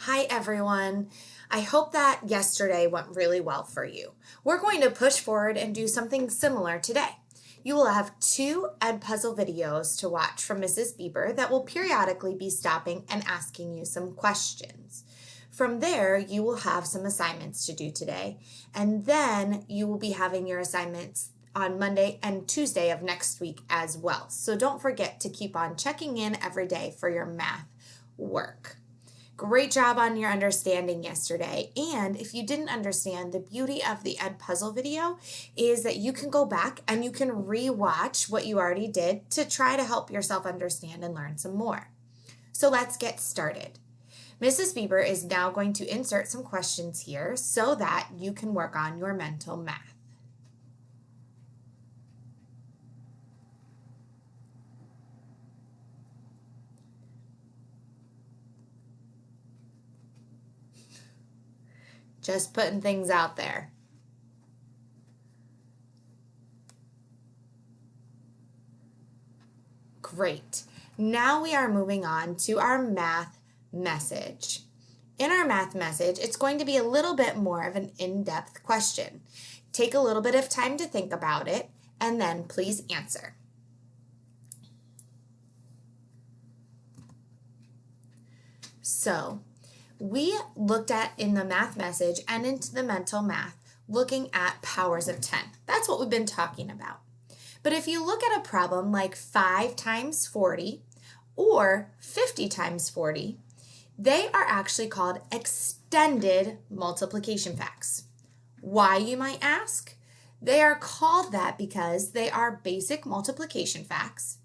Hi, everyone. I hope that yesterday went really well for you. We're going to push forward and do something similar today. You will have 2 Edpuzzle videos to watch from Mrs. Bieber that will periodically be stopping and asking you some questions. From there, you will have some assignments to do today, and then you will be having your assignments on Monday and Tuesday of next week as well. So don't forget to keep on checking in every day for your math work. Great job on your understanding yesterday. And if you didn't understand, the beauty of the Edpuzzle video is that you can go back and you can re-watch what you already did to try to help yourself understand and learn some more. So let's get started. Mrs. Bieber is now going to insert some questions here so that you can work on your mental math. Just putting things out there. Great. Now we are moving on to our math message. In our math message, it's going to be a little bit more of an in-depth question. Take a little bit of time to think about it, and then please answer. So, we looked at in the math message and into the mental math, looking at powers of 10. That's what we've been talking about. But if you look at a problem like 5 times 40 or 50 times 40, they are actually called extended multiplication facts. Why, you might ask? They are called that because they are basic multiplication facts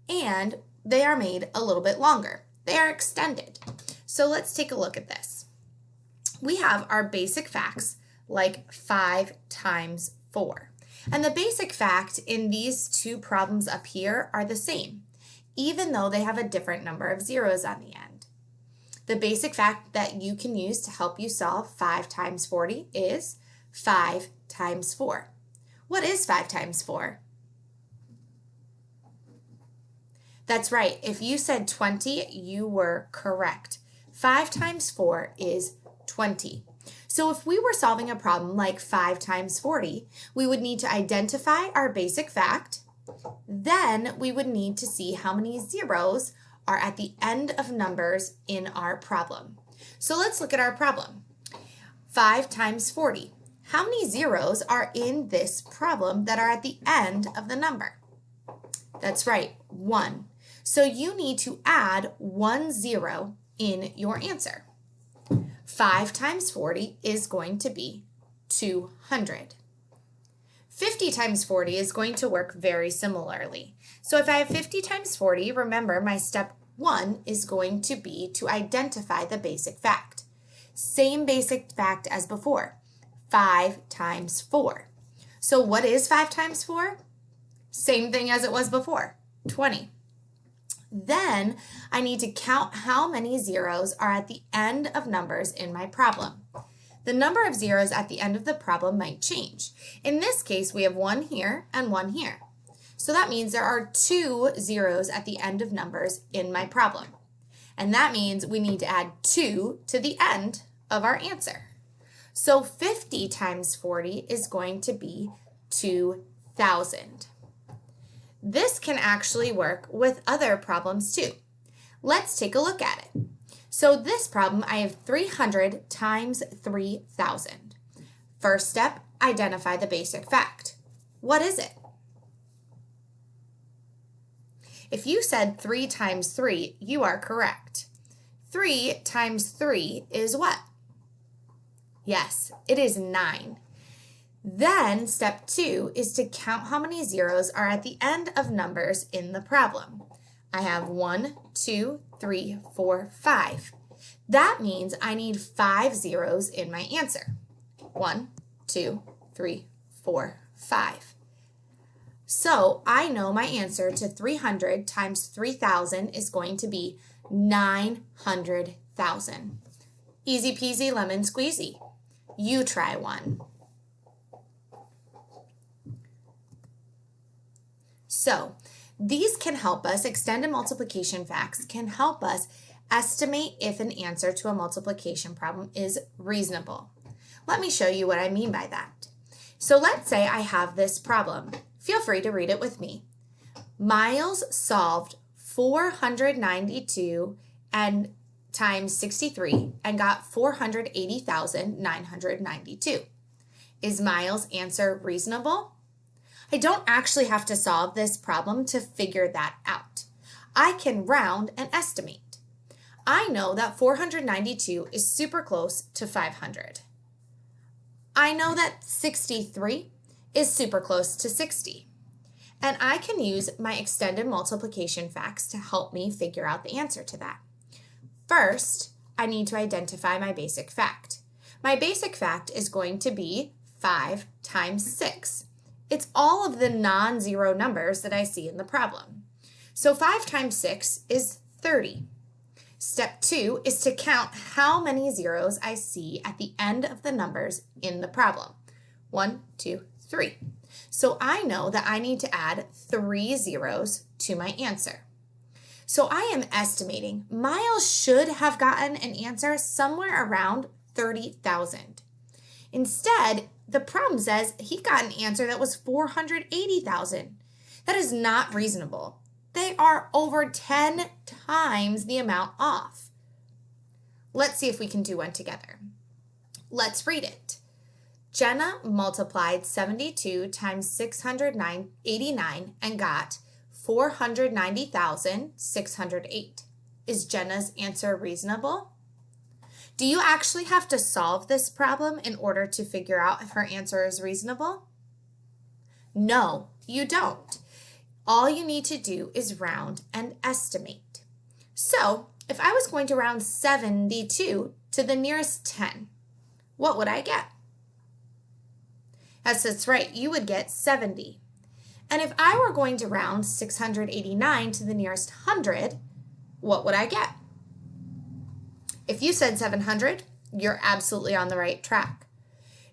and they are made a little bit longer. They are extended. So let's take a look at this. We have our basic facts like 5 times 4. And the basic fact in these 2 problems up here are the same, even though they have a different number of zeros on the end. The basic fact that you can use to help you solve 5 times 40 is 5 times 4. What is 5 times 4? That's right. If you said 20, you were correct. 5 times 4 is 20. So if we were solving a problem like 5 times 40, we would need to identify our basic fact. Then we would need to see how many zeros are at the end of numbers in our problem. So let's look at our problem. 5 times 40. How many zeros are in this problem that are at the end of the number? That's right, 1. So you need to add 1 zero in your answer. 5 times 40 is going to be 200. 50 times 40 is going to work very similarly. So if I have 50 times 40, remember my step 1 is going to be to identify the basic fact. Same basic fact as before, 5 times 4. So what is 5 times 4? Same thing as it was before, 20. Then I need to count how many zeros are at the end of numbers in my problem. The number of zeros at the end of the problem might change. In this case, we have 1 here and 1 here. So that means there are 2 zeros at the end of numbers in my problem. And that means we need to add 2 to the end of our answer. So 50 times 40 is going to be 2,000. This can actually work with other problems too. Let's take a look at it. So this problem, I have 300 times 3,000. First step, identify the basic fact. What is it? If you said 3 times 3, you are correct. 3 times 3 is what? Yes, it is 9. Then step 2 is to count how many zeros are at the end of numbers in the problem. I have 1, 2, 3, 4, 5. That means I need 5 zeros in my answer. 1, 2, 3, 4, 5. So I know my answer to 300 times 3,000 is going to be 900,000. Easy peasy lemon squeezy. You try one. So these can help us, extended multiplication facts can help us Estimate if an answer to a multiplication problem is reasonable. Let me show you what I mean by that. So let's say I have this problem. Feel free to read it with me. Miles solved 492 and times 63 and got 480,992. Is Miles' answer reasonable? I don't actually have to solve this problem to figure that out. I can round and estimate. I know that 492 is super close to 500. I know that 63 is super close to 60. And I can use my extended multiplication facts to help me figure out the answer to that. First, I need to identify my basic fact. My basic fact is going to be 5 times 6. It's all of the non-zero numbers that I see in the problem. So 5 times 6 is 30. Step 2 is to count how many zeros I see at the end of the numbers in the problem. 1, 2, 3. So I know that I need to add 3 zeros to my answer. So I am estimating Miles should have gotten an answer somewhere around 30,000. Instead, the problem says he got an answer that was 480,000. That is not reasonable. They are over 10 times the amount off. Let's see if we can do one together. Let's read it. Jenna multiplied 72 times 689 and got 490,608. Is Jenna's answer reasonable? Do you actually have to solve this problem in order to figure out if her answer is reasonable? No, you don't. All you need to do is round and estimate. So, if I was going to round 72 to the nearest 10, what would I get? Yes, that's right, you would get 70. And if I were going to round 689 to the nearest 100, what would I get? If you said 700, you're absolutely on the right track.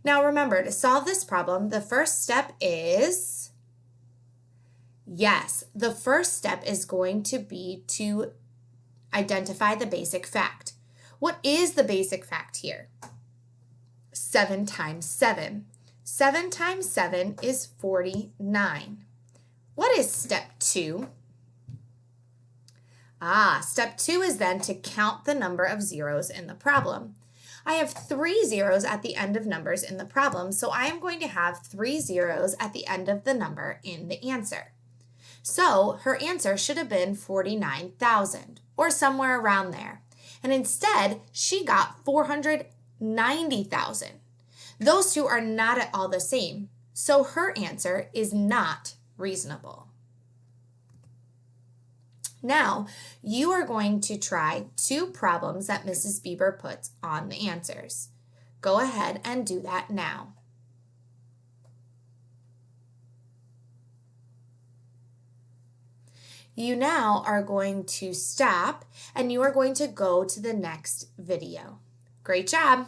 Now remember, to solve this problem, the first step is, yes, the first step is going to be to identify the basic fact. What is the basic fact here? 7 times 7. 7 times 7 is 49. What is step 2? Step 2 is then to count the number of zeros in the problem. I have 3 zeros at the end of numbers in the problem, so I am going to have 3 zeros at the end of the number in the answer. So her answer should have been 49,000 or somewhere around there. And instead, she got 490,000. Those two are not at all the same, so her answer is not reasonable. Now, you are going to try 2 problems that Mrs. Bieber puts on the answers. Go ahead and do that now. You now are going to stop and you are going to go to the next video. Great job!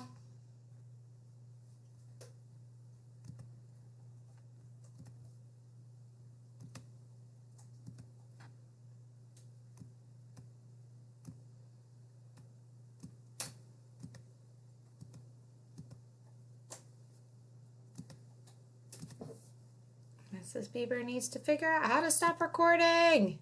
Mrs. Bieber needs to figure out how to stop recording.